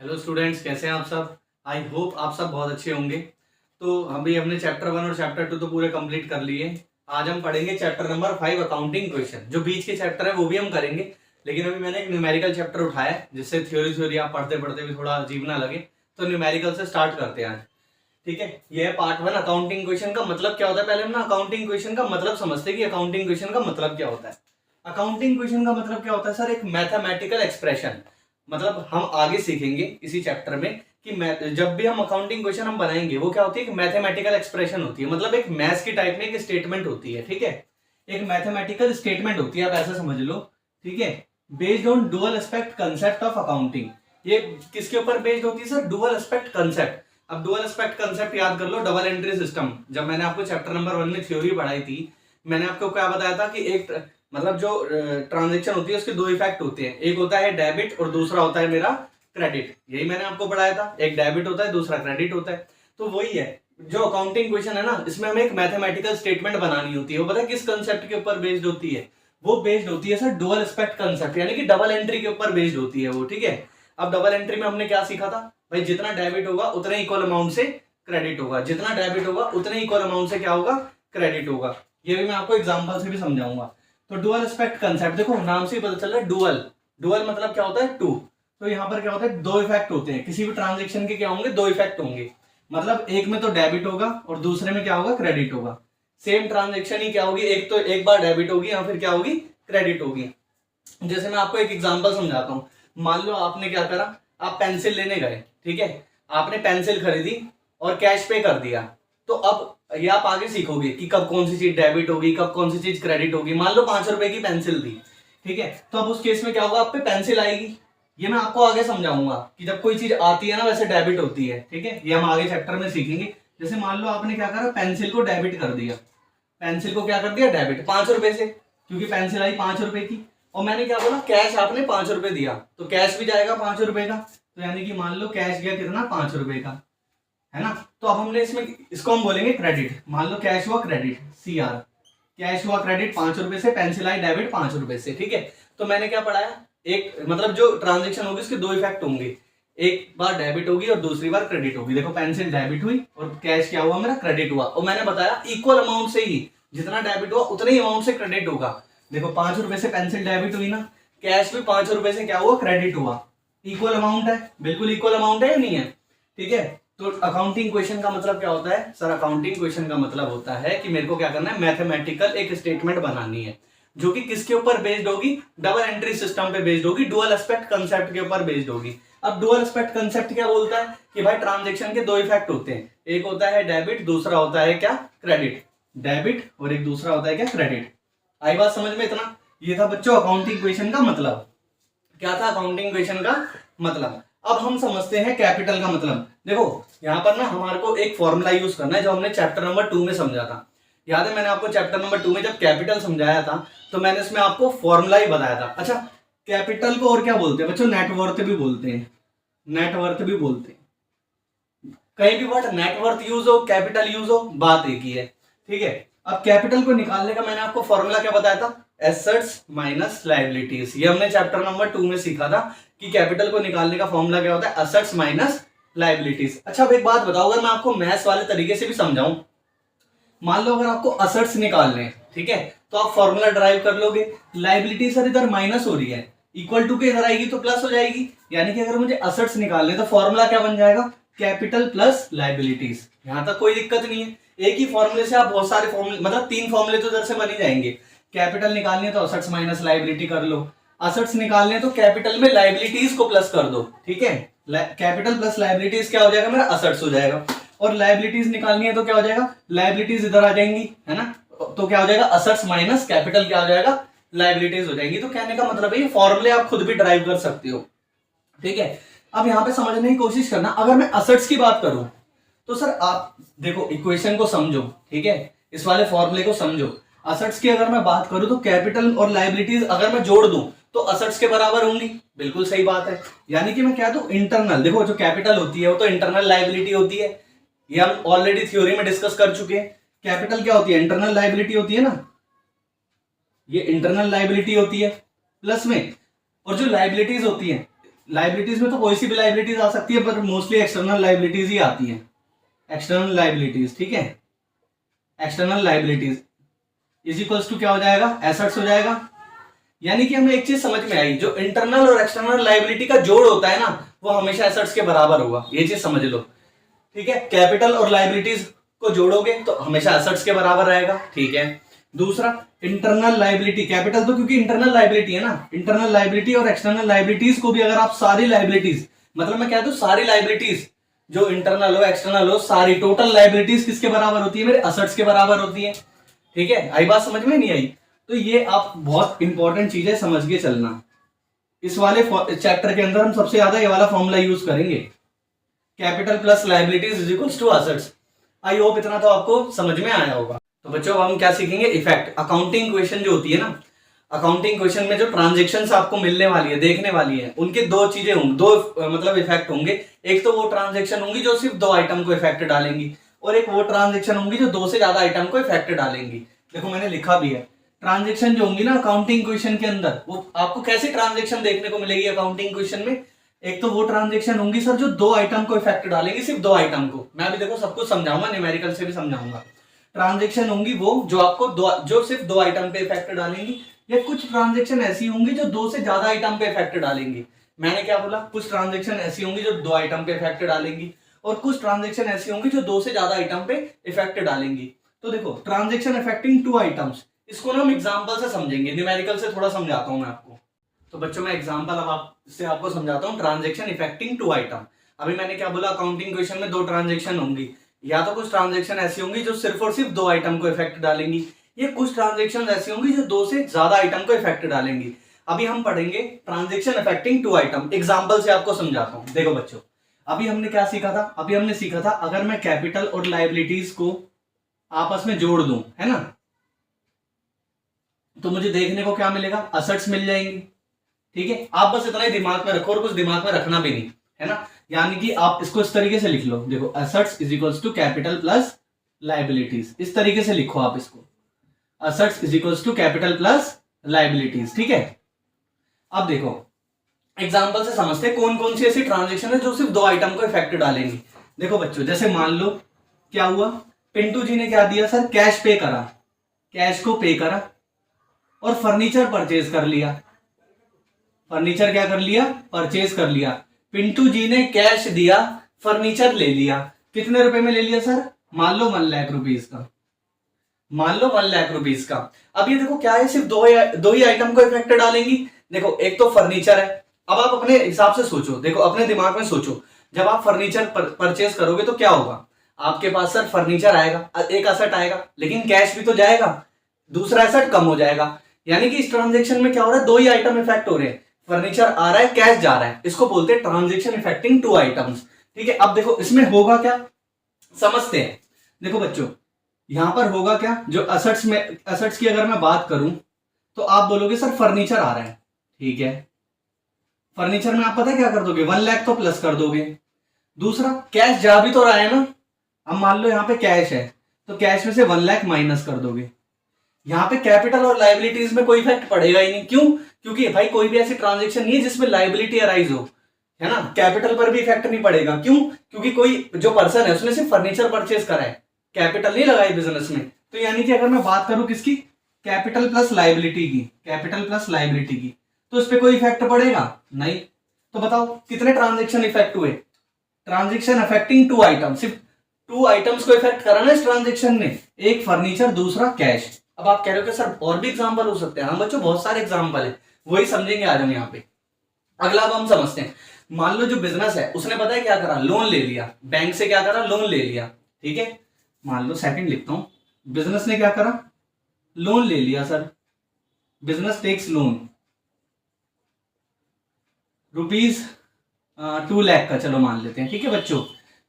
Hello students, कैसे हैं आप सब। आई होप आप सब बहुत अच्छे होंगे। तो अभी हमने चैप्टर 1 और चैप्टर 2 तो पूरे कंप्लीट कर लिए। आज हम पढ़ेंगे चैप्टर नंबर 5 अकाउंटिंग क्वेश्चन। जो बीच के चैप्टर है वो भी हम करेंगे, लेकिन अभी मैंने एक न्यूमेरिकल चैप्टर उठाया है जिससे थ्योरी आप पढ़ते पढ़ते भी थोड़ा अजीब ना लगे। तो न्यूमेरिकल से स्टार्ट करते हैं आज। ठीक है, ये है पार्ट 1 अकाउंटिंग क्वेश्चन का मतलब क्या होता है। पहले हम ना अकाउंटिंग क्वेश्चन का मतलब समझते हैं कि अकाउंटिंग क्वेश्चन का मतलब क्या होता है। अकाउंटिंग क्वेश्चन का मतलब क्या होता है सर, एक मैथमेटिकल एक्सप्रेशन। मतलब हम आगे सीखेंगे इसी चैप्टर में कि जब भी हम अकाउंटिंग क्वेश्चन हम बनाएंगे वो क्या होती है, मैथमेटिकल एक्सप्रेशन होती है। मतलब एक मैथ्स की टाइप में एक स्टेटमेंट होती है। ठीक है, एक मैथमेटिकल स्टेटमेंट होती है, आप ऐसा समझ लो। ठीक है, based on dual aspect concept of accounting. ये किसके ऊपर बेस्ड होती है सर, डुअल एस्पेक्ट कंसेप्ट। अब डुअल एस्पेक्ट कंसेप्ट याद कर लो, डबल एंट्री सिस्टम। जब मैंने आपको चैप्टर नंबर 1 में थ्योरी पढ़ाई थी, मैंने आपको क्या बताया था कि एक मतलब जो ट्रांजेक्शन होती है उसके दो इफेक्ट होते हैं। एक होता है डेबिट और दूसरा होता है मेरा क्रेडिट। यही मैंने आपको पढ़ाया था, एक डेबिट होता है दूसरा क्रेडिट होता है। तो वही है जो अकाउंटिंग क्वेश्चन है ना, इसमें हमें एक मैथमेटिकल स्टेटमेंट बनानी होती है। वो पता है किस कंसेप्ट के ऊपर बेस्ड होती है, वो बेस्ड होती है सर डुअल एस्पेक्ट कंसेप्ट, यानी कि डबल एंट्री के ऊपर बेस्ड होती है वो। ठीक है, अब डबल एंट्री में हमने क्या सीखा था भाई, जितना डेबिट होगा उतने इक्वल अमाउंट से क्रेडिट होगा, जितना डेबिट होगा उतने इक्वल अमाउंट से क्या होगा, क्रेडिट होगा। ये भी मैं आपको एग्जांपल से भी समझाऊंगा। तो डुअल एस्पेक्ट कंसेप्ट देखो, नाम से ही पता चल रहा है डुअल। डुअल मतलब क्या होता है, टू। तो यहाँ पर क्या होता है, दो इफेक्ट होते हैं। किसी भी ट्रांजेक्शन के क्या होंगे, दो इफेक्ट होंगे। मतलब एक में तो डेबिट होगा और दूसरे में क्या होगा, क्रेडिट होगा। सेम ट्रांजेक्शन ही क्या होगी, एक तो एक बार डेबिट होगी या फिर क्या होगी, क्रेडिट होगी। जैसे मैं आपको एक एग्जांपल समझाता हूँ। मान लो आपने क्या करा, आप पेंसिल लेने गए। ठीक है, आपने पेंसिल खरीदी और कैश पे कर दिया। तो अब ये आप आगे सीखोगे कि कब कौन सी चीज डेबिट होगी, कब कौन सी चीज क्रेडिट होगी। मान लो 5 रुपए की पेंसिल थी। ठीक है, तो अब उस केस में क्या होगा, आप पे पेंसिल आएगी। ये मैं आपको आगे समझाऊंगा कि जब कोई चीज आती है ना वैसे डेबिट होती है। ठीक है, ये हम आगे चैप्टर में सीखेंगे। जैसे मान लो आपने क्या करा, पेंसिल को डेबिट कर दिया। पेंसिल को क्या कर दिया, डेबिट 5 रुपए से, क्योंकि पेंसिल आई 5 रुपए की। और मैंने क्या बोला, कैश आपने 5 रुपए दिया तो कैश भी जाएगा 5 रुपए का। तो यानी कि मान लो कैश गया कितना, 5 रुपए का, है ना। तो अब हमने इसमें इसको हम बोलेंगे क्रेडिट। मान लो कैश हुआ क्रेडिट, CR। कैश हुआ क्रेडिट 5 रुपए से, पेंसिल आई डेबिट 5 रुपए से। ठीक है, तो मैंने क्या पढ़ाया, एक मतलब जो ट्रांजेक्शन होगी उसके दो इफेक्ट होंगे। एक बार डेबिट होगी और दूसरी बार क्रेडिट होगी। देखो पेंसिल डेबिट हुई और कैश क्या हुआ, मेरा क्रेडिट हुआ। और मैंने बताया इक्वल अमाउंट से ही, जितना डेबिट हुआ उतने ही अमाउंट से क्रेडिट होगा। देखो 5 रुपए से पेंसिल डेबिट हुई ना, कैश भी 5 रुपए से क्या हुआ, क्रेडिट हुआ। इक्वल अमाउंट है, बिल्कुल इक्वल अमाउंट है या नहीं है। ठीक है, तो अकाउंटिंग क्वेश्चन का मतलब क्या होता है सर, अकाउंटिंग क्वेश्चन का मतलब होता है कि मेरे को क्या करना है, मैथमेटिकल एक स्टेटमेंट बनानी है जो कि किसके ऊपर बेस्ड होगी, डबल एंट्री सिस्टम पे बेस्ड होगी, डुअल एस्पेक्ट कंसेप्ट के ऊपर बेस्ड होगी। अब डुअल एस्पेक्ट कंसेप्ट क्या बोलता है कि भाई ट्रांजेक्शन के दो इफेक्ट होते हैं। एक होता है डेबिट, दूसरा होता है क्या, क्रेडिट। डेबिट और एक दूसरा होता है क्या, क्रेडिट। आई बात समझ में इतना। ये था बच्चों अकाउंटिंग क्वेश्चन का मतलब। क्या था अकाउंटिंग क्वेश्चन का मतलब। अब हम समझते हैं कैपिटल का मतलब। देखो यहाँ पर ना हमारे को एक फॉर्मूला यूज करना है जो हमने चैप्टर नंबर 2 में समझा था। याद है, मैंने आपको चैप्टर नंबर 2 में जब कैपिटल समझाया था तो मैंने इसमें आपको फॉर्मूला ही बताया था। अच्छा, कैपिटल को और क्या बोलते हैं बच्चों, नेटवर्थ भी बोलते हैं। नेटवर्थ भी बोलते हैं। कहीं भी वर्ड नेटवर्थ यूज हो, कैपिटल यूज हो, बात एक ही है। ठीक है, अब कैपिटल को निकालने का मैंने आपको फॉर्मूला क्या बताया था, एसेट्स माइनस लायबिलिटीज। ये हमने चैप्टर नंबर 2 में सीखा था कि कैपिटल को निकालने का फॉर्मूला क्या होता है, एसेट्स माइनस लायबिलिटीज। अच्छा, अब एक बात बताओ, अगर मैं आपको मैथ्स वाले तरीके से भी समझाऊं, मान लो अगर आपको एसेट्स निकालने हैं, ठीक है, तो आप फॉर्मूला ड्राइव कर लोगे। लायबिलिटी सर इधर माइनस हो रही है, इक्वल टू के इधर आएगी तो प्लस हो जाएगी। यानी कि अगर मुझे एसेट्स निकालने तो फॉर्मूला क्या बन जाएगा, कैपिटल प्लस लायबिलिटीज। यहां तक कोई दिक्कत नहीं है। एक ही फॉर्मूले से आप बहुत सारे फॉर्मूले, मतलब 3 फॉर्मूले तो इधर से बन ही जाएंगे। कैपिटल निकालनी है तो एसेट्स माइनस लायबिलिटी कर लो, एसेट्स निकालने हैं तो कैपिटल में लायबिलिटीज को प्लस कर दो। ठीक है, कैपिटल प्लस लायबिलिटीज क्या हो जाएगा, मेरा एसेट्स हो जाएगा। और लायबिलिटीज निकालनी है तो क्या हो जाएगा, लायबिलिटीज इधर आ जाएंगी, है ना। तो क्या हो जाएगा, एसेट्स माइनस कैपिटल क्या हो जाएगा, लायबिलिटीज हो जाएंगी। तो कहने का मतलब है ये फॉर्मूले आप खुद भी ड्राइव कर सकते हो। ठीक है, अब यहां पे समझने की कोशिश करना। अगर मैं एसेट्स की बात करूं तो सर आप देखो इक्वेशन को समझो। ठीक है, इस वाले फॉर्मूले को समझो। एसेट्स की अगर मैं बात करूं तो कैपिटल और लायबिलिटीज अगर मैं जोड़ दूं तो एसेट्स के बराबर होंगी। बिल्कुल सही बात है। यानी कि मैं क्या दूं, इंटरनल, देखो जो कैपिटल होती है वो तो इंटरनल लायबिलिटी होती है, ये हम ऑलरेडी थ्योरी में डिस्कस कर चुके हैं। कैपिटल क्या होती है, इंटरनल लायबिलिटी होती है ना, ये इंटरनल लायबिलिटी होती है प्लस में। और जो लायबिलिटीज होती है लाइबिलिटीज में तो कोई सी भी लाइबिलिटीज आ सकती है, पर मोस्टली एक्सटर्नल लाइबिलिटीज ही आती है, एक्सटर्नल लाइबिलिटीज, ठीक है। External liabilities is equals to क्या हो जाएगा, एसेट्स हो जाएगा। यानी कि हमें एक चीज समझ में आई, जो इंटरनल और एक्सटर्नल लाइबिलिटी का जोड़ होता है ना, वो हमेशा एसेट्स के बराबर होगा, ये चीज समझ लो, ठीक है। कैपिटल और लाइबिलिटीज को जोड़ोगे तो हमेशा एसेट्स के बराबर रहेगा, ठीक है। दूसरा इंटरनल लाइबिलिटी, कैपिटल तो क्योंकि इंटरनल लाइबिलिटी है ना, इंटरनल लाइबिलिटी और एक्सटर्नल लाइबिलिटीज को भी अगर आप सारी लाइबिलिटीज, मतलब मैं कह दूं सारी लाइबिलिटीज जो इंटरनल हो एक्सटर्नल हो, सारी टोटल लाइबिलिटीज किसके बराबर होती है, मेरे एसेट्स के बराबर होती है, ठीक है। आई बात समझ में नहीं आई? तो ये आप बहुत इंपॉर्टेंट चीजें समझ के चलना। इस वाले चैप्टर के अंदर हम सबसे ज्यादा ये वाला फॉर्मूला यूज करेंगे, capital plus liabilities is equals to assets. I hope इतना तो आपको समझ में आया होगा। तो बच्चों हम क्या सीखेंगे, इफेक्ट। अकाउंटिंग क्वेश्चन जो होती है ना, अकाउंटिंग क्वेश्चन में जो ट्रांजेक्शन्स आपको मिलने वाली है, देखने वाली है, उनके दो चीजें होंगी, दो मतलब इफेक्ट होंगे। एक तो वो ट्रांजेक्शन होंगी जो सिर्फ 2 आइटम को इफेक्ट डालेंगी, और एक वो ट्रांजेक्शन होंगी जो 2 से ज्यादा आइटम को इफेक्ट डालेंगी। देखो मैंने लिखा भी है, ट्रांजेक्शन जो होंगी ना अकाउंटिंग क्वेश्चन के अंदर, वो आपको कैसी ट्रांजेक्शन देखने को मिलेगी अकाउंटिंग क्वेश्चन में। एक तो वो ट्रांजेक्शन होंगी सर जो 2 आइटम को इफेक्ट डालेंगी, सिर्फ 2 आइटम को। मैं अभी देखो सब कुछ समझाऊंगा, न्यूमेरिकल से भी समझाऊंगा। ट्रांजेक्शन होंगी वो जो आपको जो सिर्फ 2 आइटम पे इफेक्ट डालेंगी, या कुछ ट्रांजेक्शन ऐसी होंगी जो 2 से ज्यादा आइटम पे इफेक्ट डालेंगी। मैंने क्या बोला, कुछ ट्रांजेक्शन ऐसी होंगी जो 2 आइटम पे इफेक्ट डालेंगी, और कुछ ट्रांजेक्शन ऐसी होंगी जो 2 से ज्यादा आइटम पे इफेक्ट डालेंगी। तो देखो ट्रांजेक्शन इफेक्टिंग 2 आइटम्स, इसको ना हम एग्जांपल से समझेंगे, न्यूमेरिकल से थोड़ा समझाता हूं मैं आपको। तो बच्चों मैं एग्जांपल अब आपको समझाता हूं, ट्रांजेक्शन इफेक्टिंग 2 आइटम। अभी मैंने क्या बोला, अकाउंटिंग क्वेश्चन में 2 ट्रांजेक्शन होंगी, या तो कुछ ट्रांजेक्शन ऐसी होंगी जो सिर्फ और सिर्फ 2 आइटम को इफेक्ट डालेंगी, ये कुछ ट्रांजेक्शन ऐसी होंगी जो 2 से ज्यादा आइटम को इफेक्ट डालेंगी। अभी हम पढ़ेंगे ट्रांजेक्शन इफेक्टिंग 2 आइटम, एग्जांपल से आपको समझाता हूं। देखो बच्चों अभी हमने क्या सीखा था, अभी हमने सीखा था अगर मैं कैपिटल और लायबिलिटीज को आपस में जोड़ दूं, है ना, तो मुझे देखने को क्या मिलेगा, असेट्स मिल जाएंगी, ठीक है। आप बस इतना ही दिमाग में रखो, और कुछ दिमाग में रखना भी नहीं, है ना। यानी कि आप इसको इस तरीके से लिख लो, देखो assets is equals to capital plus liabilities, इस तरीके से लिखो आप इसको, assets is equals to capital plus liabilities, ठीक है। अब देखो एग्जांपल से समझते हैं कौन कौन सी ऐसी ट्रांजेक्शन है जो सिर्फ 2 आइटम को इफेक्ट डालेंगी। देखो बच्चों जैसे मान लो क्या हुआ, पिंटू जी ने क्या दिया सर, कैश पे करा, कैश को पे करा और फर्नीचर परचेज कर लिया। फर्नीचर क्या कर लिया, परचेज कर लिया। पिंटू जी ने कैश दिया, फर्नीचर ले लिया। कितने रुपए में ले लिया सर, मान लो 1 लाख रुपीज का, मान लो 1 लाख रुपीज का। अब ये देखो क्या है, सिर्फ दो ही आइटम को इफेक्ट डालेंगी। देखो एक तो फर्नीचर है, अब आप अपने हिसाब से सोचो, देखो अपने दिमाग में सोचो, जब आप फर्नीचर परचेज करोगे तो क्या होगा, आपके पास सर फर्नीचर आएगा, एक एसेट आएगा, लेकिन कैश भी तो जाएगा, दूसरा एसेट कम हो जाएगा। यानी कि इस ट्रांजेक्शन में क्या हो रहा है, 2 ही आइटम इफेक्ट हो रहे हैं, फर्नीचर आ रहा है, कैश जा रहा है। इसको बोलते हैं ट्रांजेक्शन इफेक्टिंग 2 आइटम्स, ठीक है। अब देखो इसमें होगा क्या, समझते हैं। देखो बच्चों यहां पर होगा क्या, जो असेट्स की अगर मैं बात करूं तो आप बोलोगे सर फर्नीचर आ रहा है, ठीक है। फर्नीचर में आप पता है क्या कर दोगे, 1 लाख तो प्लस कर दोगे। दूसरा कैश जा भी तो रहा है ना, अब मान लो यहाँ पे कैश है तो कैश में से 1 लाख माइनस कर दोगे। यहाँ पे कैपिटल और लायबिलिटीज में कोई इफेक्ट पड़ेगा ही नहीं, क्यों, क्योंकि भाई कोई भी ऐसी ट्रांजेक्शन नहीं है जिसमें लायबिलिटी अराइज हो, है ना। कैपिटल पर भी इफेक्ट नहीं पड़ेगा, क्यों, क्योंकि कोई जो पर्सन है उसने सिर्फ फर्नीचर परचेज करा है, कैपिटल नहीं लगाई बिजनेस में। तो यानी कि अगर मैं बात करूं किसकी, कैपिटल प्लस लायबिलिटी की, कैपिटल प्लस लायबिलिटी की, तो इस पे कोई इफेक्ट पड़ेगा नहीं। तो बताओ कितने ट्रांजेक्शन इफेक्ट हुए, ट्रांजेक्शन अफेक्टिंग 2 आइटम, सिर्फ 2 आइटम्स को इफेक्ट करा ना इस ट्रांजेक्शन ने, एक फर्नीचर दूसरा कैश। अब आप कह रहे हो कि सर और भी एग्जांपल हो सकते हैं, हाँ बच्चों बहुत सारे एग्जांपल है, वही समझेंगे आज हम यहाँ पे। अगला अब हम समझते हैं, मान लो जो बिजनेस है उसने पता है क्या करा, लोन ले लिया, बैंक से क्या करा, लोन ले लिया, ठीक है। मान लो सेकंड लिखता हूं, बिजनेस ने क्या करा, लोन ले लिया sir, business takes loan ₹2 lakh का, चलो मान लेते हैं, ठीक है बच्चों,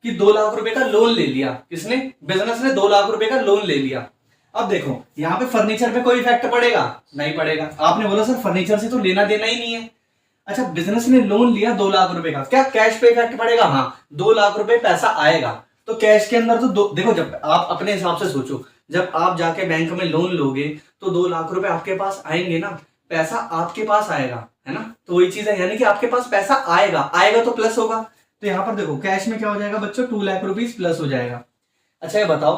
कि 2 लाख रुपए का लोन ले लिया, किसने, बिजनेस ने 2 लाख रुपए का लोन ले लिया। अब देखो यहाँ पे फर्नीचर पे कोई इफेक्ट पड़ेगा, नहीं पड़ेगा। आपने बोला सर फर्नीचर से तो लेना देना ही नहीं है। अच्छा बिजनेस ने लोन लिया 2 लाख रुपए का, क्या कैश पे इफेक्ट पड़ेगा, हाँ 2 लाख रुपए पैसा आएगा, तो कैश के अंदर तो देखो जब आप अपने हिसाब से सोचो, जब आप जाके बैंक में लोन लोगे तो 2 लाख रुपए आपके पास आएंगे ना, पैसा आपके पास आएगा, है ना। तो वही चीज है, यानी कि आपके पास पैसा आएगा, आएगा तो प्लस होगा। तो यहाँ पर देखो कैश में क्या हो जाएगा बच्चों, 2 लाख रुपीज प्लस हो जाएगा। अच्छा ये बताओ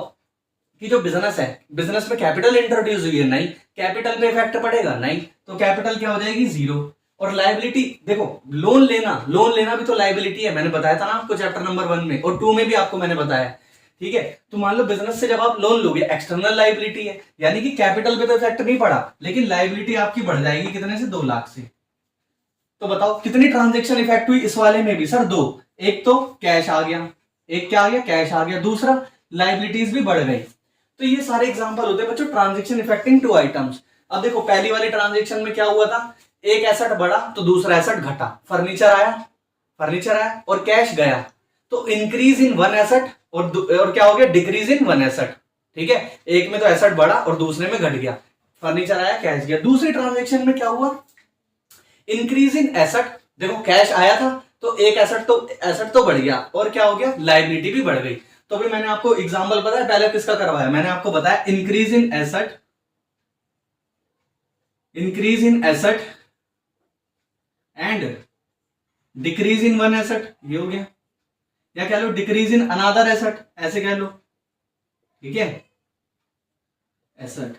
कि जो बिजनेस है, बिजनेस में कैपिटल इंट्रोड्यूस हुई है, नहीं, कैपिटल पे इफेक्ट पड़ेगा, नहीं, तो कैपिटल क्या हो जाएगी, 0। और लायबिलिटी देखो, लोन लेना भी तो लायबिलिटी है, मैंने बताया था ना आपको चैप्टर नंबर 1 में, और 2 में भी आपको मैंने बताया। ठीक है, तो मान लो बिजनेस से जब आप लोन लोगे, एक्सटर्नल लायबिलिटी है, यानी कि कैपिटल पे तो इफेक्ट नहीं पड़ा, लेकिन लायबिलिटी आपकी बढ़ जाएगी कितने से, 2 लाख से। तो बताओ कितनी ट्रांजेक्शन इफेक्ट हुई इस वाले में भी, सर 2। एक तो कैश आ गया, एक क्या आ गया, कैश आ गया, दूसरा लायबिलिटीज भी बढ़ गई। तो ये सारे एग्जांपल होते हैं बच्चों ट्रांजैक्शन इफेक्टिंग 2 आइटम्स। अब देखो पहली वाली ट्रांजैक्शन में क्या हुआ था, एक एसेट बढ़ा तो दूसरा एसेट घटा, फर्नीचर आया और कैश गया, तो इंक्रीज इन 1 एसेट और क्या हो गया, डिक्रीज इन 1 एसेट। ठीक है, एक में तो एसेट बढ़ा और दूसरे में घट गया, फर्नीचर आया कैश गया। दूसरी ट्रांजेक्शन में क्या हुआ, इंक्रीज इन एसेट, देखो कैश आया था तो एक एसेट तो बढ़ गया और क्या हो गया, लायबिलिटी भी बढ़ गई। तो अभी मैंने आपको एग्जांपल बताया, पहले किसका करवाया, मैंने आपको बताया increase in asset and decrease in 1 asset, ये हो गया, या कह लो डिक्रीज इन अनदर एसेट, ऐसे कह लो। ठीक है, एसेट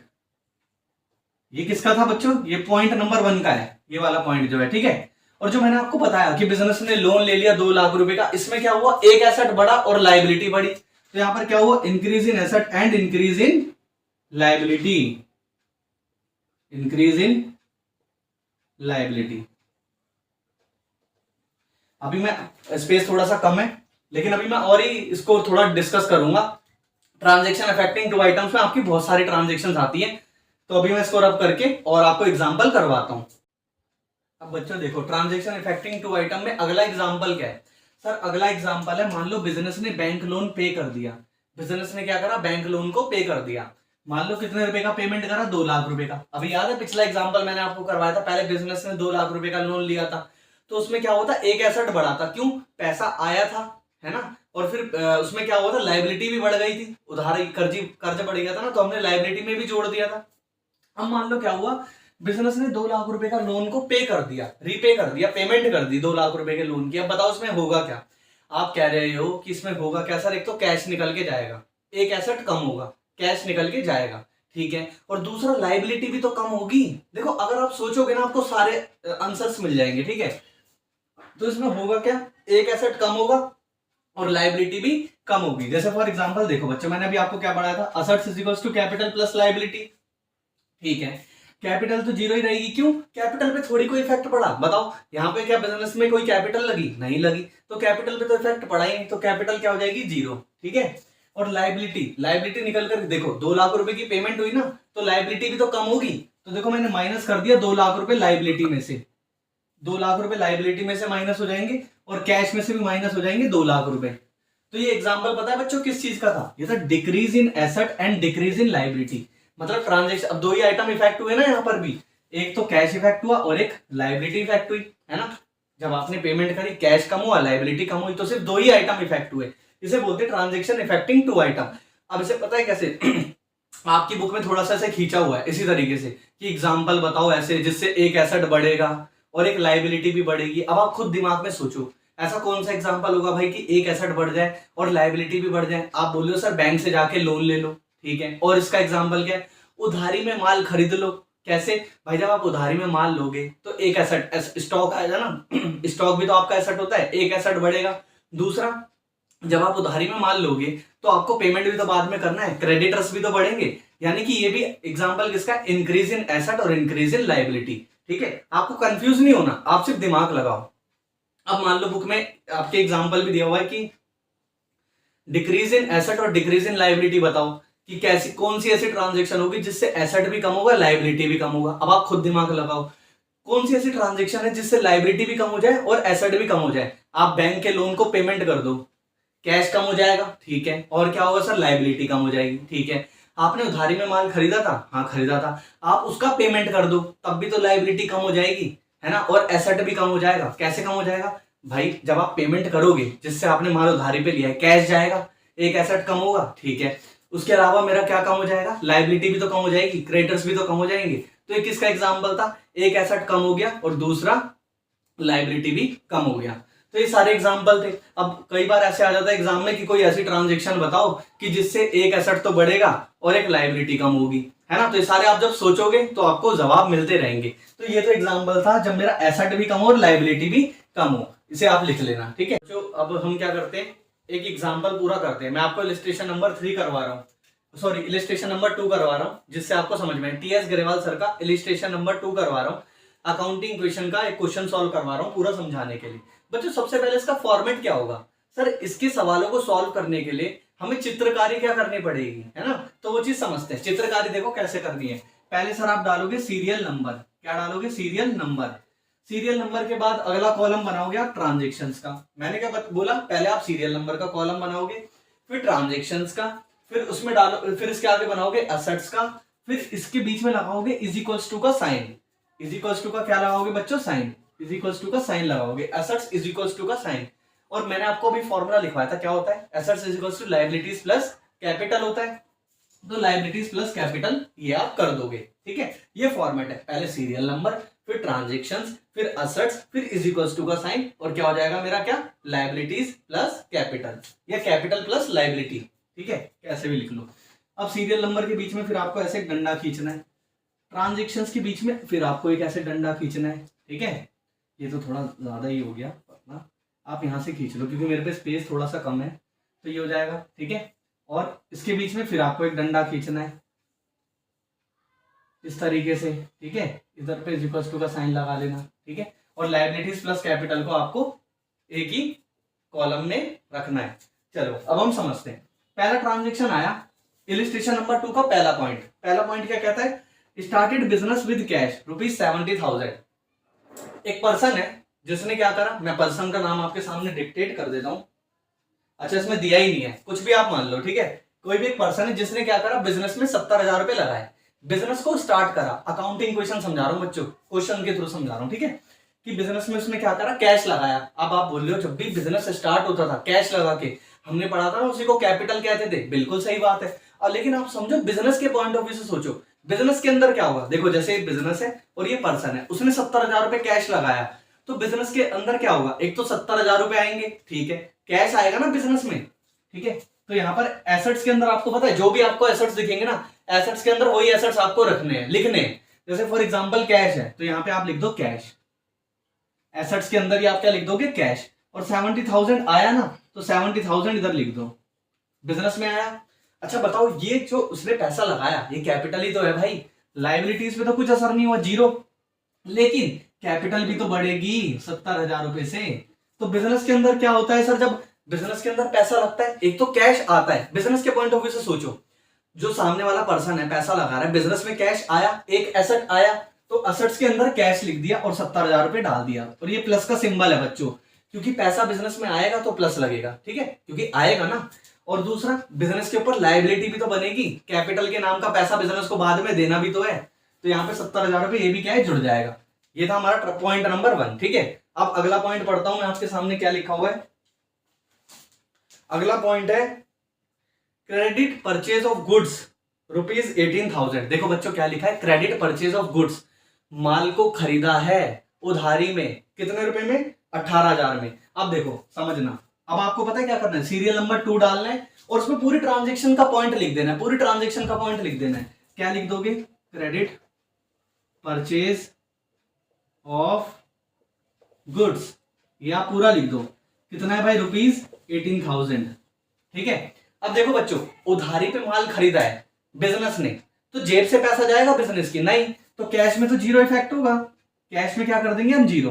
ये किसका था बच्चों, ये पॉइंट नंबर 1 का है, ये वाला पॉइंट जो है। ठीक है, और जो मैंने आपको बताया कि बिजनेस ने लोन ले लिया 2 लाख रुपए का, इसमें क्या हुआ, एक एसेट बढ़ा और लायबिलिटी बढ़ी, तो यहां पर क्या हुआ, increase in asset and increase in liability, अभी मैं स्पेस थोड़ा सा कम है, लेकिन अभी मैं और ही इसको थोड़ा डिस्कस करूंगा। ट्रांजैक्शन अफेक्टिंग 2 आइटम्स में आपकी बहुत सारी ट्रांजैक्शंस आती हैं, तो अभी मैं इसको रब करके और आपको एग्जांपल करवाता हूं। अब बच्चों देखो ट्रांजैक्शन इफेक्टिंग 2 आइटम में अगला एग्जांपल क्या है, सर अगला एग्जांपल है, मान लो बिजनेस ने बैंक लोन पे कर दिया, बिजनेस ने क्या करा, बैंक लोन को पे कर दिया, मान लो कितने रुपए का पेमेंट करा, 2 लाख रुपए का। अभी याद है पिछला एग्जांपल मैंने आपको करवाया था, पहले बिजनेस ने 2 लाख रुपए का लोन लिया था, तो उसमें क्या होता, एक एसेट बढ़ा था, क्यों, पैसा आया था, है ना, और फिर उसमें क्या हुआ था, लायबिलिटी भी बढ़ गई थी, उधार कर्ज बढ़ गया था ना, तो हमने लायबिलिटी में भी जोड़ दिया था। अब मान लो क्या हुआ, बिजनेस ने 2 लाख रुपए का लोन को पे कर दिया, रीपे कर दिया, पेमेंट कर दी 2 लाख रुपए के लोन की। अब बताओ इसमें होगा क्या, आप कह रहे हो कि इसमें होगा क्या, सर एक तो कैश निकल के जाएगा, एक एसेट कम होगा, कैश निकल के जाएगा, ठीक है, और दूसरा लायबिलिटी भी तो कम होगी। देखो अगर आप सोचोगे ना आपको सारे आंसर्स मिल जाएंगे, ठीक है, तो इसमें होगा क्या, एक एसेट कम होगा और लायबिलिटी भी कम होगी। जैसे फॉर एग्जांपल देखो बच्चों, मैंने अभी आपको क्या पढ़ाया था, assets is equals to capital plus liability. ठीक है, कैपिटल तो 0 ही रहेगी, क्यों, कैपिटल पे थोड़ी कोई इफेक्ट पड़ा, बताओ यहाँ पे क्या बिजनेस में कोई कैपिटल लगी, नहीं लगी, तो कैपिटल पे तो इफेक्ट पड़ा ही नहीं, तो कैपिटल क्या हो जाएगी, 0। ठीक है, और लायबिलिटी निकल कर देखो 2 लाख रुपए की पेमेंट हुई ना, तो लायबिलिटी भी तो कम होगी, तो देखो मैंने माइनस कर दिया 2 लाख रुपए लायबिलिटी में से, 2 लाख रुपए लायबिलिटी में से माइनस हो जाएंगे और कैश में से भी माइनस हो जाएंगे 2 लाख रुपए। तो ये एग्जाम्पल पता है बच्चों किस चीज का था, ये था decrease in asset and decrease in liability, मतलब ट्रांजेक्शन। अब 2 ही आइटम इफेक्ट हुए ना यहाँ पर भी, एक तो कैश इफेक्ट हुआ और एक लायबिलिटी इफेक्ट हुई, है ना, जब आपने पेमेंट करी कैश कम हुआ लायबिलिटी कम हुई, तो सिर्फ 2 ही आइटम इफेक्ट हुए, इसे बोलते हैं ट्रांजेक्शन इफेक्टिंग 2 आइटम। अब इसे पता है कैसे आपकी बुक में थोड़ा सा ऐसे खींचा हुआ है इसी तरीके से कि एग्जाम्पल बताओ ऐसे जिससे एक एसेट बढ़ेगा और एक लायबिलिटी भी बढ़ेगी। अब आप खुद दिमाग में सोचो ऐसा कौन सा एग्जाम्पल होगा भाई कि एक एसेट बढ़ जाए और लायबिलिटी भी बढ़ जाए। आप बोल रहे हो सर बैंक से जाके लोन ले लो, ठीक है, और इसका एग्जाम्पल क्या है, उधारी में माल खरीद लो। कैसे भाई, जब आप उधारी में माल लोगे तो एक एसेट स्टॉक आएगा ना स्टॉक भी तो आपका एसेट होता है, एक एसेट बढ़ेगा। दूसरा, जब आप उधारी में माल लोगे तो आपको पेमेंट भी तो बाद में करना है, क्रेडिटर्स भी तो बढ़ेंगे, यानी कि ये भी एग्जांपल किसका, इंक्रीज इन एसेट और इंक्रीज इन लायबिलिटी। ठीक है, आपको कंफ्यूज नहीं होना, आप सिर्फ दिमाग लगाओ। अब मान लो बुक में आपके एग्जांपल भी दिया हुआ है कि डिक्रीज इन एसेट और डिक्रीज इन लायबिलिटी बताओ कि कैसी कौन सी ऐसी ट्रांजेक्शन होगी जिससे एसेट भी कम होगा लायबिलिटी भी कम होगा। अब आप खुद दिमाग लगाओ कौन सी ऐसी ट्रांजेक्शन है जिससे लायबिलिटी भी कम हो जाए और एसेट भी कम हो जाए। आप बैंक के लोन को पेमेंट कर दो, कैश कम हो जाएगा, ठीक है, और क्या होगा सर, लायबिलिटी कम हो जाएगी। ठीक है, आपने उधारी में माल खरीदा था, हाँ खरीदा था, आप उसका पेमेंट कर दो तब भी तो लायबिलिटी कम हो जाएगी, है ना, और एसेट भी कम हो जाएगा। कैसे कम हो जाएगा भाई, जब आप पेमेंट करोगे जिससे आपने माल उधारी पे लिया है, कैश जाएगा, एक एसेट कम होगा, ठीक है, उसके अलावा मेरा क्या कम हो जाएगा, लायबिलिटी भी तो कम हो जाएगी, क्रेडिटर्स भी तो कम हो जाएंगे। तो ये किसका एग्जाम्पल था, एक एसेट कम हो गया और दूसरा लाइबिलिटी भी कम हो गया। तो ये सारे एग्जाम्पल थे। अब कई बार ऐसे आ जाता है एग्जाम में कि कोई ऐसी ट्रांजेक्शन बताओ कि जिससे एक एसेट तो बढ़ेगा और एक लाइबिलिटी कम होगी, है ना। तो ये सारे आप जब सोचोगे तो आपको जवाब मिलते रहेंगे। तो ये तो एग्जाम्पल था जब मेरा एसेट भी कम हो और लाइबिलिटी भी कम हो, इसे आप लिख लेना, ठीक है। जो अब हम क्या करते हैं, एक एग्जाम्पल पूरा करते हैं। मैं आपको इलिस्ट्रेशन नंबर 3 करवा रहा हूँ, सॉरी इलिस्ट्रेशन नंबर 2 करवा रहा हूँ, जिससे आपको समझ में टीएस ग्रेवाल सर का इलिस्ट्रेशन नंबर 2 करवा रहा हूँ। अकाउंटिंग क्वेश्चन का एक क्वेश्चन सॉल्व करवा रहा हूँ पूरा समझाने के लिए। बच्चों सबसे पहले इसका फॉर्मेट क्या होगा, सर इसके सवालों को सॉल्व करने के लिए हमें चित्रकारी क्या करनी पड़ेगी, है ना। तो वो चीज समझते हैं। चित्रकारी देखो कैसे करनी है। पहले सर आप डालोगे सीरियल नंबर, क्या डालोगे, सीरियल नंबर। सीरियल नंबर के बाद अगला कॉलम बनाओगे आप ट्रांजेक्शंस का। मैंने क्या बोला, पहले आप सीरियल नंबर का कॉलम बनाओगे, फिर ट्रांजेक्शंस का, फिर उसमें डालो, फिर इसके आगे बनाओगे एसेट्स का, फिर इसके बीच में लगाओगे इज इक्वल्स टू का साइन। इज इक्वल्स टू का क्या लगाओगे बच्चों, साइन। इज इक्वल्स टू का साइन लगाओगे, एसेट्स इज इक्वल्स टू का साइन। और मैंने आपको अभी फॉर्मूला लिखवाया था, क्या होता है, assets is equals to liabilities plus capital होता है। तो लायबिलिटीज प्लस कैपिटल ये आप कर दोगे, ठीक है। ये फॉर्मेट है, पहले सीरियल नंबर, फिर ट्रांजेक्शंस, फिर एसेट्स, फिर इज इक्वल्स टू का साइन, और क्या हो जाएगा मेरा, क्या, लायबिलिटीज प्लस कैपिटल या कैपिटल प्लस लायबिलिटी, ठीक है, कैसे भी लिख लो। अब सीरियल नंबर के बीच में फिर आपको ऐसे डंडा खींचना है, ट्रांजेक्शंस के बीच में फिर आपको एक ऐसे डंडा खींचना है, ठीक है। ये तो थोड़ा ज्यादा ही हो गया, आप यहां से खींच लो क्योंकि मेरे पे स्पेस थोड़ा सा कम है, तो ये हो जाएगा, ठीक है। और इसके बीच में फिर आपको एक डंडा खींचना है इस तरीके से, ठीक है। इधर पे इक्वल्स टू का साइन लगा लेना, ठीक है। और लायबिलिटीज प्लस कैपिटल को आपको एक ही कॉलम में रखना है। चलो अब हम समझते हैं। पहला ट्रांजेक्शन आया, इलिस्ट्रेशन नंबर 2 का पहला पॉइंट। पहला पॉइंट क्या कहता है, स्टार्टेड बिजनेस विद कैश ₹70,000। एक पर्सन है जिसने क्या करा, मैं पर्सन का नाम आपके सामने डिक्टेट कर देता हूं। अच्छा इसमें दिया ही नहीं है, कुछ भी आप मान लो, ठीक है। कोई भी एक पर्सन है जिसने क्या करा, बिजनेस में 70,000 रुपए लगाए, बिजनेस को स्टार्ट करा। अकाउंटिंग क्वेश्चन समझा रहा हूं बच्चों, क्वेश्चन के थ्रू समझा रहा हूं, ठीक है। कि बिजनेस में उसने क्या करा, कैश लगाया। अब आप बोल रहे हो जब भी बिजनेस स्टार्ट होता था कैश लगा के, हमने पढ़ा था ना उसी को कैपिटल कहते थे, बिल्कुल सही बात है। और लेकिन आप समझो बिजनेस के पॉइंट ऑफ व्यू से सोचो, बिजनेस के अंदर क्या होगा। देखो जैसे एक बिजनेस है और ये पर्सन है, उसने 70,000 रुपए कैश लगाया, तो बिजनेस के अंदर क्या होगा, एक तो 70,000 रुपए आएंगे, ठीक है, कैश आएगा ना बिजनेस में, ठीक है। तो यहाँ पर एसेट्स के अंदर आपको पता है, जो भी आपको एसेट्स दिखेंगे ना, एसेट्स के अंदर वही एसेट्स आपको रखने हैं, लिखने हैं। जैसे फॉर एग्जांपल कैश है, तो यहाँ पे आप लिख दो कैश। एसेट्स के अंदर ही आप क्या लिख दोगे, कैश। और 70,000 आया ना, तो 70,000 इधर लिख दो, बिजनेस में आया। अच्छा बताओ, ये जो उसने पैसा लगाया ये कैपिटल ही तो है भाई, लायबिलिटीज पे तो कुछ असर नहीं हुआ, जीरो। लेकिन कैपिटल भी तो बढ़ेगी 70,000 रुपए से। तो बिजनेस के अंदर क्या होता है सर, जब बिजनेस के अंदर पैसा लगता है, एक तो कैश आता है। बिजनेस के पॉइंट ऑफ व्यू से सोचो, जो सामने वाला पर्सन है पैसा लगा रहा है, बिजनेस में कैश आया, एक एसेट आया, तो एसेट्स के अंदर कैश लिख दिया और 70,000 रुपए डाल दिया। और ये प्लस का सिंबल है बच्चों, क्योंकि पैसा बिजनेस में आएगा तो प्लस लगेगा, ठीक है, क्योंकि आएगा ना। और दूसरा, बिजनेस के ऊपर लायबिलिटी भी तो बनेगी, कैपिटल के नाम का पैसा बिजनेस को बाद में देना भी तो है। तो यहाँ पे 70,000 रुपए ये भी क्या है, जुड़ जाएगा। ये था हमारा पॉइंट नंबर 1, ठीक है। अब अगला पॉइंट पढ़ता हूं मैं आपके सामने, क्या लिखा हुआ है। अगला पॉइंट है क्रेडिट परचेज ऑफ गुड्स ₹18,000। देखो बच्चों क्या लिखा है, क्रेडिट परचेज ऑफ गुड्स, माल को खरीदा है उधारी में, कितने रुपए में, 18,000 में। अब देखो समझना, अब आपको पता है क्या करना है, सीरियल नंबर 2 डालना है और उसमें पूरी ट्रांजेक्शन का पॉइंट लिख देना है, पूरी ट्रांजेक्शन का पॉइंट लिख देना है। क्या लिख दोगे, क्रेडिट परचेज ऑफ गुड्स, या पूरा लिख दो, कितना है भाई, ₹18,000, ठीक है। अब देखो बच्चों, उधारी पे माल खरीदा है बिजनेस ने, तो जेब से पैसा जाएगा बिजनेस की, नहीं, तो कैश में तो जीरो इफेक्ट होगा। कैश में क्या कर देंगे हम, जीरो,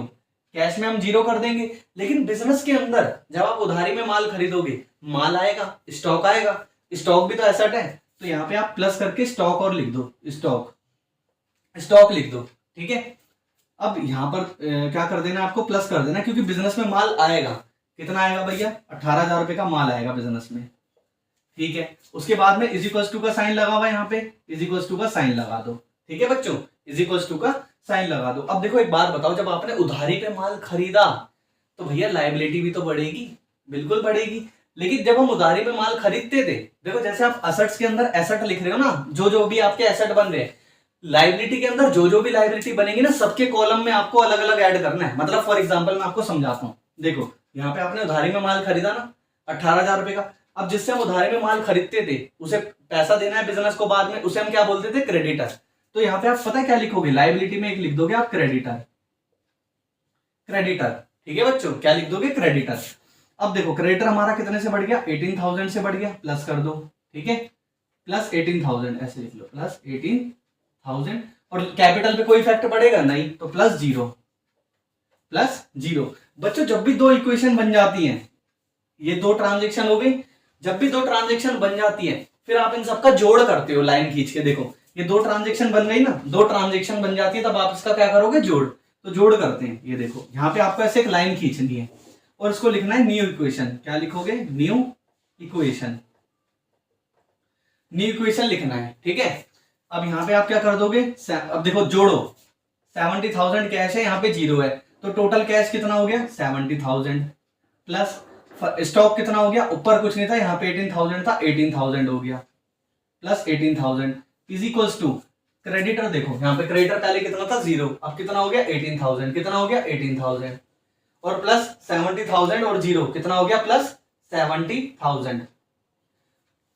कैश में हम जीरो कर देंगे। लेकिन बिजनेस के अंदर जब आप उधारी में माल खरीदोगे, माल आएगा, स्टॉक आएगा, स्टॉक भी तो एसेट है, तो यहाँ पे आप प्लस करके स्टॉक और लिख दो, स्टॉक लिख दो, ठीक है। अब यहां पर क्या कर देना, आपको प्लस कर देना, क्योंकि बिजनेस में माल आएगा, कितना आएगा भैया, 18,000 रुपए का माल आएगा बिजनेस में, ठीक है। उसके बाद में इज इक्वल्स टू का साइन लगा हुआ, यहाँ पे इज इक्वल्स टू का साइन लगा दो, ठीक है बच्चों, इज इक्वल्स टू का साइन लगा दो। अब देखो एक बात बताओ, जब आपने उधारी पे माल खरीदा तो भैया लायबिलिटी भी तो बढ़ेगी, बिल्कुल बढ़ेगी। लेकिन जब हम उधारी पे माल खरीदते थे, देखो जैसे आप एसेट्स के अंदर एसेट लिख रहे हो ना, जो जो भी आपके एसेट बन रहे हैं, लाइबिलिटी के अंदर जो भी लाइबिलिटी बनेगी ना, सबके कॉलम में आपको अलग अलग ऐड करना है। मतलब फॉर एग्जांपल मैं आपको समझाता हूँ। देखो यहाँ पे आपने उधारी में माल खरीदा ना 18,000 रुपए का। अब जिससे हम उधारी में माल खरीदते थे उसे पैसा देना है बिजनेस को बाद में, उसे हम क्या बोलते थे? क्रेडिटर। तो यहाँ पे आप पता है क्या लिखोगे? लाइबिलिटी में एक लिख दोगे आप क्रेडिटर। क्रेडिटर, ठीक है बच्चों, क्या लिख दोगे? क्रेडिटर। अब देखो क्रेडिटर हमारा कितने से बढ़ गया? 18,000 से बढ़ गया, प्लस कर दो, ठीक है, प्लस 18,000 ऐसे लिख लो, प्लस 18,000। और कैपिटल पे कोई इफेक्ट पड़ेगा नहीं, तो प्लस जीरो, प्लस जीरो। बच्चों जब भी दो इक्वेशन बन जाती हैं, ये दो ट्रांजेक्शन हो गई, जब भी दो ट्रांजेक्शन बन जाती है फिर आप इन सबका जोड़ करते हो लाइन खींच के। देखो ये दो ट्रांजेक्शन बन गई ना, दो ट्रांजेक्शन बन जाती है, तब आप इसका क्या करोगे? जोड़। तो जोड़ करते हैं। ये देखो यहाँ पे आपको ऐसे एक लाइन खींचनी है और इसको लिखना है न्यू इक्वेशन। क्या लिखोगे? New equation. न्यू इक्वेशन लिखना है, ठीक है। अब यहाँ पे आप क्या कर दोगे? अब देखो जोड़ो, 70,000 कैश है, यहाँ पे जीरो है, तो टोटल कैश कितना हो गया? 70,000 प्लस स्टॉक कितना हो गया? ऊपर कुछ नहीं था, यहाँ पे 18,000 था, 18,000 हो गया, plus 18,000 is equals to creditor. देखो यहाँ पे क्रेडिटर पहले कितना था? जीरो, अब कितना हो गया? 18,000। कितना हो गया? 18,000 और प्लस 70,000 और जीरो कितना हो गया? प्लस 70,000।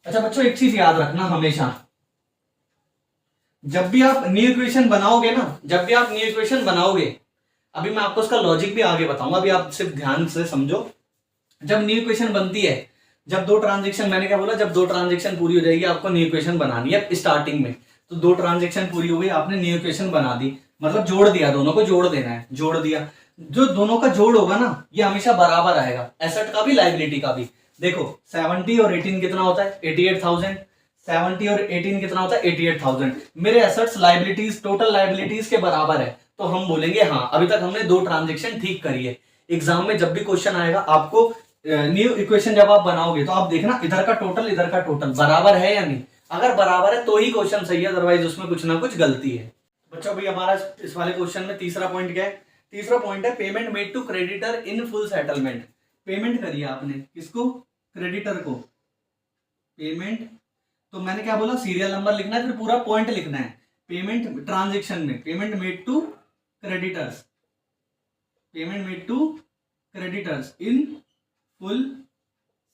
अच्छा बच्चों एक चीज याद रखना हमेशा, जब भी आप न्यू इक्वेशन बनाओगे ना, जब भी आप न्यू इक्वेशन बनाओगे, अभी मैं आपको उसका लॉजिक भी आगे बताऊंगा, अभी आप सिर्फ ध्यान से समझो। जब न्यू इक्वेशन बनती है, जब दो ट्रांजेक्शन, मैंने क्या बोला? जब दो ट्रांजेक्शन पूरी हो जाएगी आपको न्यू इक्वेशन बनानी है स्टार्टिंग में। तो दो ट्रांजेक्शन पूरी हो गई, आपने न्यू इक्वेशन बना दी, मतलब जोड़ दिया, दोनों को जोड़ देना है, जोड़ दिया। जो दोनों का जोड़ होगा ना ये हमेशा बराबर आएगा, एसेट का भी लायबिलिटी का भी। देखो 70 और 18 कितना होता है? 88,000। 70 और 18 कितना होता है? 88,000। मेरे एसेट्स लायबिलिटीज, टोटल लायबिलिटीज के बराबर है, तो हम बोलेंगे हाँ अभी तक हमने दो ट्रांजेक्शन ठीक करी है। एग्जाम में जब भी क्वेश्चन आएगा आपको न्यू इक्वेशन जब आप बनाओगे तो आप देखना इधर का टोटल बराबर है या नहीं। अगर बराबर है तो ही क्वेश्चन सही है, अदरवाइज उसमें कुछ ना कुछ गलती है। बच्चों भाई हमारा इस वाले क्वेश्चन में तीसरा पॉइंट क्या है? तीसरा पॉइंट है payment made to creditor in full settlement. Payment करिए आपने, किसको? क्रेडिटर को पेमेंट। तो मैंने क्या बोला? सीरियल नंबर लिखना है, फिर पूरा पॉइंट लिखना है। पेमेंट ट्रांजेक्शन में payment made to creditors, payment made to creditors in full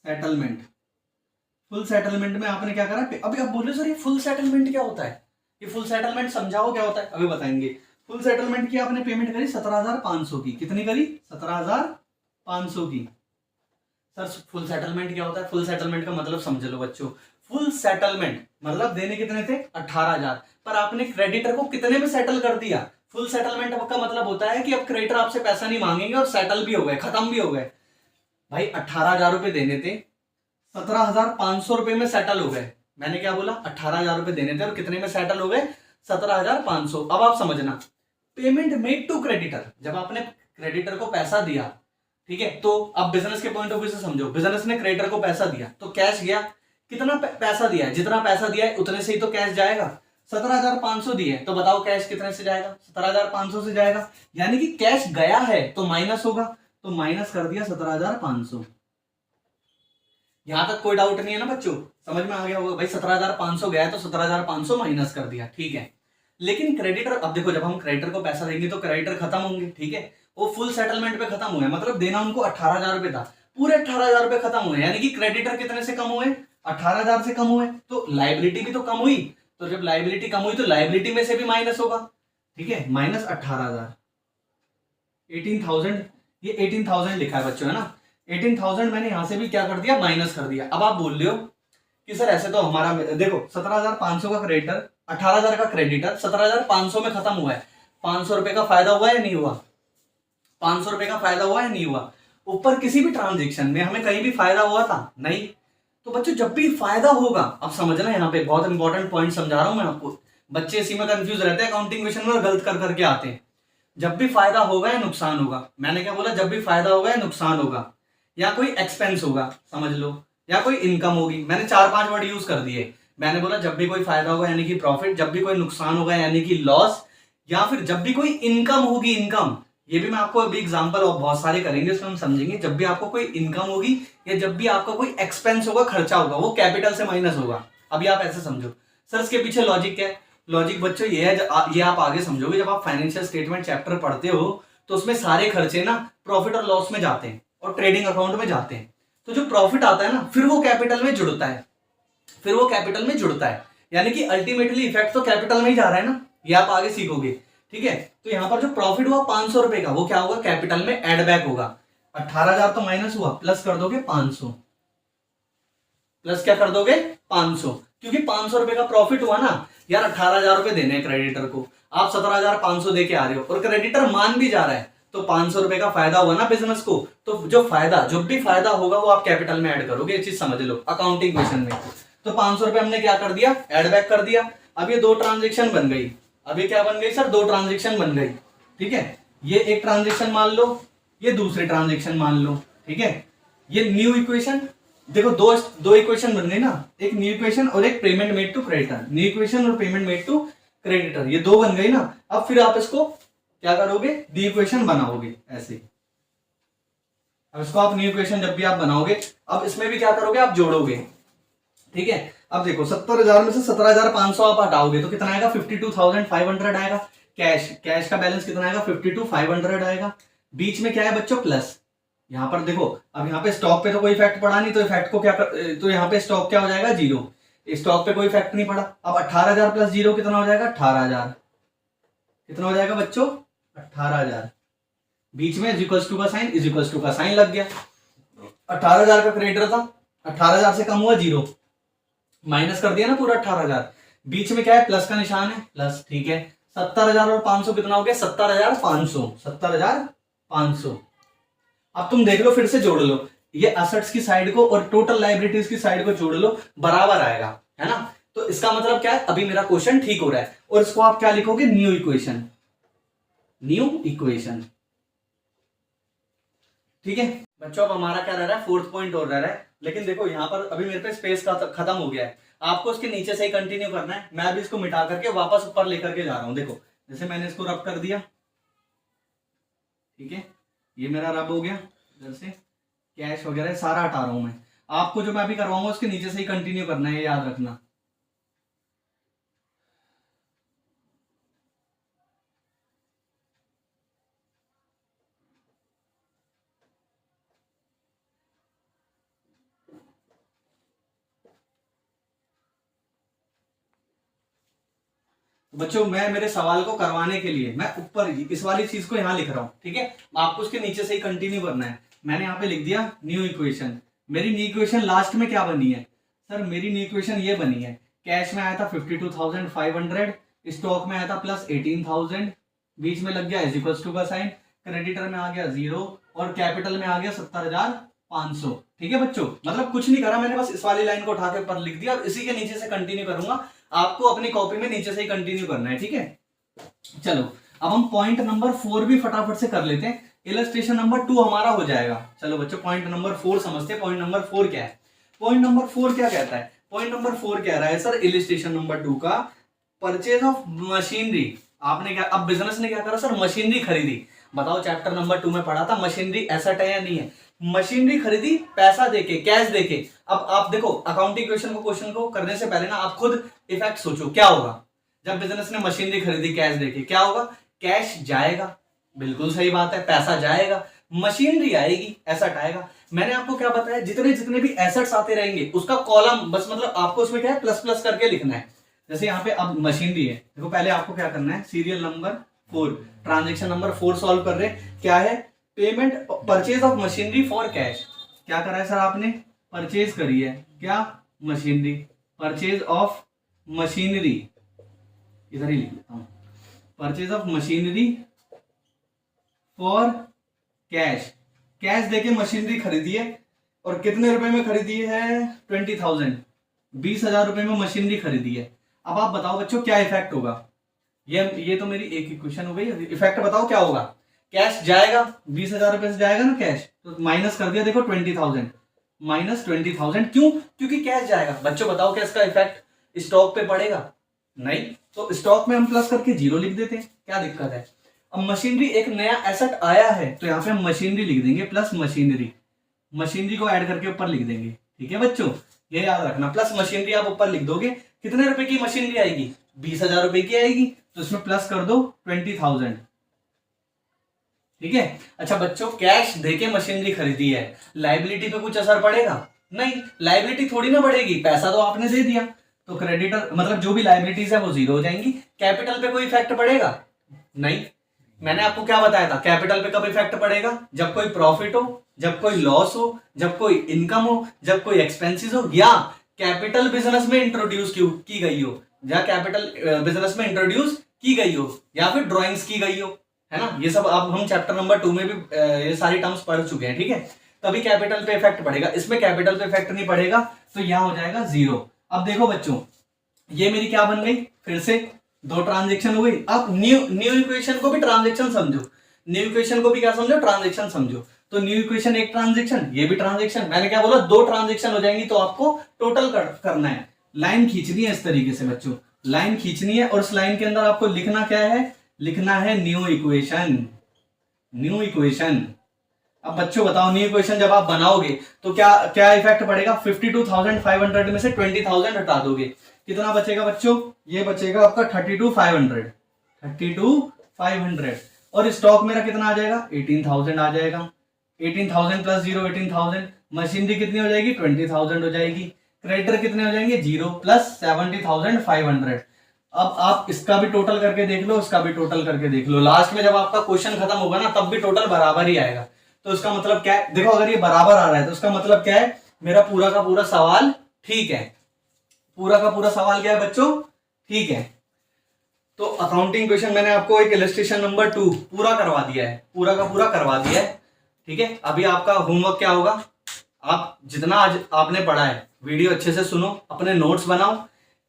settlement. Full settlement में आपने क्या करा? अभी आप बोल रहे सर ये फुल सेटलमेंट क्या होता है? ये फुल सेटलमेंट समझाओ क्या होता है, अभी बताएंगे। फुल सेटलमेंट की आपने पेमेंट करी 17,500 की। कितनी करी? 17,500 की। सर फुल सेटलमेंट क्या होता है? फुल सेटलमेंट का मतलब समझ लो बच्चों। फुल सेटलमेंट मतलब देने कितने थे? 18,000, पर आपने क्रेडिटर को कितने में सेटल कर दिया? फुल सेटलमेंट का मतलब होता है कि अब क्रेडिटर आपसे पैसा नहीं मांगेंगे और सेटल भी हो गए, खत्म भी हो गए। भाई 18,000 रुपए देने थे, 17,500 रुपए में सेटल हो गए। मैंने क्या बोला? 18,000 रुपए देने थे और कितने में सेटल हो गए? 17,500। अब आप समझना, पेमेंट मेड टू क्रेडिटर, जब आपने क्रेडिटर को पैसा दिया, ठीक है, तो अब बिजनेस के पॉइंट ऑफ व्यू से समझो। बिजनेस ने क्रेडिटर को पैसा दिया तो कैश गया। कितना पैसा दिया है? जितना पैसा दिया है उतने से ही तो कैश जाएगा। 17,500 दिए तो बताओ कैश कितने से जाएगा? 17,500 से जाएगा, यानी कि कैश गया है तो माइनस होगा, तो माइनस कर दिया 17,500। यहां तक कोई डाउट नहीं है ना बच्चों? समझ में आ गया होगा भाई 17,500 गया है तो 17,500 माइनस कर दिया, ठीक है। लेकिन क्रेडिटर, अब देखो जब हम क्रेडिटर को पैसा देंगे तो क्रेडिटर खत्म होंगे, ठीक है, वो फुल सेटलमेंट पे खत्म हुए, मतलब देना उनको 18,000 रुपए था, पूरे 18,000 रुपए खत्म हुए, यानी कि क्रेडिटर कितने से कम हुए? 18,000 से कम हुए, तो लाइबिलिटी भी तो कम हुई। तो जब लाइबिलिटी कम हुई तो लाइबिलिटी में से भी माइनस होगा, ठीक है, माइनस 18,000, 18,000, ये 18,000 लिखा है बच्चों, है ना। 18,000 मैंने यहां से भी क्या कर दिया? माइनस कर दिया। अब आप बोल रहे हो कि सर ऐसे तो हमारा, देखो 17,500 का क्रेडिटर, 18,000 का क्रेडिटर 17,500 में खत्म हुआ है, 500 रुपए का फायदा हुआ या नहीं हुआ? 500 रुपए का फायदा हुआ या नहीं हुआ? ऊपर किसी भी ट्रांजेक्शन में हमें कहीं भी फायदा हुआ था? नहीं। तो बच्चों जब भी फायदा होगा, अब समझना, यहाँ पे बहुत इंपॉर्टेंट पॉइंट समझा रहा हूं मैं आपको, बच्चे इसी में कंफ्यूज रहते हैं अकाउंटिंग क्वेश्चन में और गलत कर करके आते हैं। जब भी फायदा होगा या नुकसान होगा, मैंने क्या बोला? जब भी फायदा होगा या नुकसान होगा, या कोई एक्सपेंस होगा समझ लो, या कोई इनकम होगी, मैंने 4-5 वर्ड यूज कर दिए। मैंने बोला जब भी कोई फायदा होगा यानी कि प्रॉफिट, जब भी कोई नुकसान होगा यानी कि लॉस, या फिर जब भी कोई इनकम होगी, इनकम, ये भी मैं आपको अभी एग्जांपल और बहुत सारे करेंगे उसमें हम समझेंगे। जब भी आपको कोई इनकम होगी या जब भी आपका कोई एक्सपेंस होगा, खर्चा होगा, वो कैपिटल से माइनस होगा। अभी आप ऐसे समझो। सर इसके पीछे लॉजिक क्या है? लॉजिक बच्चों ये है, ये आप आगे समझोगे जब आप फाइनेंशियल स्टेटमेंट चैप्टर पढ़ते हो, तो उसमें सारे खर्चे ना प्रॉफिट और लॉस में जाते हैं और ट्रेडिंग अकाउंट में जाते हैं। तो जो प्रॉफिट आता है ना, फिर वो कैपिटल में जुड़ता है, फिर वो कैपिटल में जुड़ता है, यानी कि अल्टीमेटली इफेक्ट तो कैपिटल में ही जा रहा है ना, ये आप आगे सीखोगे। ठीक है, तो यहाँ पर जो प्रॉफिट हुआ 500 रुपए का, वो क्या होगा, कैपिटल में एड बैक होगा। 18,000 तो माइनस हुआ, प्लस कर दोगे 500, प्लस क्या कर दोगे 500, क्योंकि 500 रुपए का प्रॉफिट हुआ ना यार, 18,000 रुपए देने हैं क्रेडिटर को, आप 17,500 दे के आ रहे हो और क्रेडिटर मान भी जा रहा है, तो 500 रुपए का फायदा हुआ ना बिजनेस को। तो जो भी फायदा होगा वो आप कैपिटल में ऐड करोगे, ये चीज समझ लो अकाउंटिंग क्वेश्चन में। तो 500 रुपए हमने क्या कर दिया, ऐड बैक कर दिया। अब ये दो ट्रांजेक्शन बन गई, अब ये क्या बन गई सर, दो ट्रांजेक्शन बन गई। ठीक है, ये एक ट्रांजेक्शन मान लो, ये दूसरी ट्रांजेक्शन मान लो। ठीक है, ये न्यू इक्वेशन, देखो दो इक्वेशन बन गई ना, एक न्यू इक्वेशन और एक payment made to creditor, new equation और पेमेंट मेड टू क्रेडिटर, ये दो बन गई ना। अब फिर आप इसको क्या करोगे, डी इक्वेशन बनाओगे ऐसे। अब इसको आप न्यू इक्वेशन जब भी आप बनाओगे, अब इसमें भी क्या करोगे, आप जोड़ोगे। ठीक है, अब देखो 70,000 में से 17,500 आप हटाओगे तो कितना आएगा, 52,500 आएगा। कैश का बैलेंस कितना आएगा, 52,500 आएगा। बीच में क्या है बच्चों, प्लस। यहाँ पर देखो, अब यहाँ पे स्टॉक पे तो कोई इफेक्ट पड़ा नहीं, तो इफेक्ट को क्या तो यहाँ पे स्टॉक क्या हो जाएगा, जीरो। स्टॉक पे कोई इफेक्ट नहीं पड़ा। अब 18,000 प्लस जीरो कितना हो जाएगा, 18,000। कितना हो जाएगा बच्चों, 18,000। बीच में इज का साइन, इज का साइन लग गया। 18,000 का क्रेडिटर था, 18,000 से कम हुआ जीरो, माइनस कर दिया ना पूरा 18,000। बीच में क्या है, प्लस का निशान है, प्लस। ठीक है, 70,000 और 500 कितना हो गया, 70,500, 70,500। अब तुम देख लो, फिर से जोड़ लो, ये असेट्स की साइड को और टोटल लाइबिलिटीज की साइड को जोड़ लो, बराबर आएगा, है ना। तो इसका मतलब क्या है, अभी मेरा क्वेश्चन ठीक हो रहा है। और इसको आप क्या लिखोगे, न्यू इक्वेशन, न्यू इक्वेशन। ठीक है बच्चों, अब हमारा क्या रह रहा है, फोर्थ पॉइंट और रह रहा है। लेकिन देखो यहाँ पर अभी मेरे पे स्पेस का खत्म हो गया है, आपको इसके नीचे से ही कंटिन्यू करना है। मैं अभी इसको मिटा करके वापस ऊपर लेकर के जा रहा हूं। देखो जैसे मैंने इसको रब कर दिया, ठीक है, ये मेरा रब हो गया। इधर से कैश वगैरह सारा हटा रहा हूं मैं। आपको जो मैं अभी करवाऊंगा उसके नीचे से ही कंटिन्यू करना है, याद रखना। बच्चों मैं मेरे सवाल को करवाने के लिए मैं ऊपर इस वाली चीज को यहाँ लिख रहा हूँ। ठीक है, आपको उसके नीचे से ही कंटिन्यू करना है। मैंने यहाँ पे लिख दिया न्यू इक्वेशन। मेरी न्यू इक्वेशन लास्ट में क्या बनी है सर, मेरी न्यू इक्वेशन ये बनी है, कैश में आया था 52,500, स्टॉक में आया था प्लस 18,000, बीच में लग गया इज इक्वल टू का साइन, क्रेडिटर में आ गया 0 और कैपिटल में आ गया 70,500। ठीक है बच्चों, मतलब कुछ नहीं करा मैंने, बस इस वाली लाइन को उठा के ऊपर लिख दिया और इसी के नीचे से कंटिन्यू करूंगा। आपको अपनी कॉपी में नीचे से ही कंटिन्यू करना है। ठीक है, चलो अब हम पॉइंट नंबर 4 भी फटाफट से कर लेते हैं, इलस्ट्रेशन नंबर 2 हमारा हो जाएगा। चलो बच्चों पॉइंट नंबर 4 समझते हैं। पॉइंट नंबर 4 क्या है, पॉइंट नंबर 4 क्या कहता है, पॉइंट नंबर 4 कह रहा है सर इलस्ट्रेशन नंबर 2 का, परचेज ऑफ मशीनरी। आपने क्या, अब बिजनेस ने क्या करा सर, मशीनरी खरीदी। बताओ चैप्टर नंबर 2 में पढ़ा था मशीनरी एसेट है या नहीं है, मशीनरी खरीदी पैसा देके, कैश देके। अब आप देखो अकाउंटिंग क्वेश्चन को करने से पहले ना आप खुद इफेक्ट सोचो क्या होगा जब बिजनेस ने मशीनरी खरीदी कैश देके, क्या होगा, कैश जाएगा, बिल्कुल सही बात है, पैसा जाएगा, मशीनरी आएगी, एसेट आएगा। मैंने आपको क्या बताया, जितने जितने भी एसेट्स आते रहेंगे उसका कॉलम बस, मतलब आपको उसमें क्या है प्लस प्लस करके लिखना है। जैसे यहाँ पे अब मशीनरी है, देखो पहले आपको क्या करना है, serial number 4, transaction number 4 solve कर रहे, क्या है, payment purchase of machinery for cash. क्या करा है सर आपने, परचेज करी है, क्या, मशीनरी, परचेज ऑफ मशीनरी, इधर ही लिख लेता हूं, purchase of machinery for cash. Cash देके मशीनरी खरीदी है और कितने रुपए में खरीदी है, 20,000, 20,000 रुपए में मशीनरी खरीदी है। अब आप बताओ बच्चों क्या इफेक्ट होगा, ये तो मेरी एक इक्वेशन हो गई। इफेक्ट बताओ क्या होगा, कैश जाएगा, 20,000 रुपए से जाएगा ना कैश, तो माइनस कर दिया, देखो 20,000, माइनस 20,000, क्यों, क्योंकि कैश जाएगा। बच्चों बताओ क्या इसका इफेक्ट स्टॉक पे पड़ेगा, नहीं, तो स्टॉक में हम प्लस करके 0 लिख देते हैं, क्या दिक्कत है। अब मशीनरी एक नया एसेट आया है तो यहाँ पे हम मशीनरी लिख देंगे, प्लस मशीनरी, मशीनरी को ऐड करके ऊपर लिख देंगे। ठीक है बच्चों, ये याद रखना, प्लस मशीनरी आप ऊपर लिख दोगे। कितने रुपए की मशीनरी आएगी, 20,000 रुपए की आएगी, तो इसमें प्लस कर दो 20,000। ठीक है। अच्छा बच्चों, कैश देके मशीनरी खरीदी है, लाइबिलिटी पे कुछ असर पड़ेगा? नहीं, लाइबिलिटी थोड़ी ना बढ़ेगी, पैसा तो आपने दे दिया, तो क्रेडिटर मतलब जो भी लाइबिलिटीज है वो जीरो हो जाएंगी। कैपिटल पे कोई इफेक्ट पड़ेगा? नहीं। मैंने आपको क्या बताया था, कैपिटल पे कब इफेक्ट पड़ेगा? जब कोई प्रॉफिट हो, जब कोई लॉस हो, जब कोई इनकम हो, जब कोई एक्सपेंसेस हो, या कैपिटल बिजनेस में इंट्रोड्यूस की गई हो, या कैपिटल बिजनेस में इंट्रोड्यूस की गई हो, या फिर ड्राइंग्स की गई हो, है ना। ये सब अब हम चैप्टर नंबर 2 में भी ये सारी टर्म्स पढ़ चुके हैं। ठीक है, तभी कैपिटल पे इफेक्ट पड़ेगा, इसमें कैपिटल पे इफेक्ट नहीं पड़ेगा, तो यहां हो जाएगा जीरो। अब देखो बच्चों, ये मेरी क्या बन गई, फिर से दो ट्रांजेक्शन हो गई। अब न्यू इक्वेशन को भी ट्रांजेक्शन समझो, न्यू इक्वेशन को भी क्या समझो, ट्रांजेक्शन समझो। तो न्यू इक्वेशन एक ट्रांजेक्शन, ये भी ट्रांजेक्शन। मैंने क्या बोला, दो ट्रांजेक्शन हो जाएंगी, तो आपको टोटल करना है। लाइन खींचनी है इस तरीके से बच्चों, लाइन खींचनी है, और उस लाइन के अंदर आपको लिखना क्या है, लिखना है न्यू इक्वेशन। New equation. अब बच्चों बताओ, न्यू इक्वेशन जब आप बनाओगे तो क्या क्या इफेक्ट पड़ेगा? 52,500 में से 20,000 हटा दोगे, कितना बचेगा बच्चों? ये बचेगा आपका 32,500। 32,500। और स्टॉक मेरा कितना आ जाएगा? 18,000 आ जाएगा। 18,000 प्लस 0 18,000। मशीनरी कितनी हो जाएगी? 20,000 हो जाएगी। क्रेडिटर कितने हो जाएंगे? 0 प्लस 70,500। अब आप इसका भी टोटल करके देख लो, इसका भी टोटल करके देख लो। लास्ट में जब आपका क्वेश्चन खत्म होगा ना, तब भी टोटल बराबर ही आएगा। तो इसका मतलब क्या है? देखो, अगर ये बराबर आ रहा है तो इसका मतलब क्या है, मेरा पूरा का पूरा सवाल ठीक है। पूरा का पूरा सवाल क्या है बच्चों? ठीक है। तो अकाउंटिंग क्वेश्चन मैंने आपको एक इलस्ट्रेशन नंबर 2 पूरा करवा दिया है, पूरा का पूरा करवा दिया है। ठीक है, अभी आपका होमवर्क क्या होगा, आप जितना आज आपने पढ़ा है वीडियो अच्छे से सुनो, अपने नोट्स बनाओ।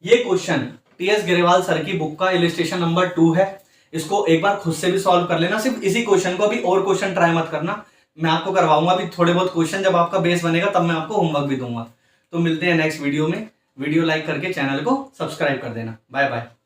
ये क्वेश्चन टीएस गिरेवाल सर की बुक का इलस्ट्रेशन नंबर 2 है, इसको एक बार खुद से भी सॉल्व कर लेना। सिर्फ इसी क्वेश्चन को, अभी और क्वेश्चन ट्राई मत करना, मैं आपको करवाऊंगा अभी थोड़े बहुत क्वेश्चन। जब आपका बेस बनेगा तब मैं आपको होमवर्क भी दूंगा। तो मिलते हैं नेक्स्ट वीडियो में। वीडियो लाइक करके चैनल को सब्सक्राइब कर देना। Bye bye.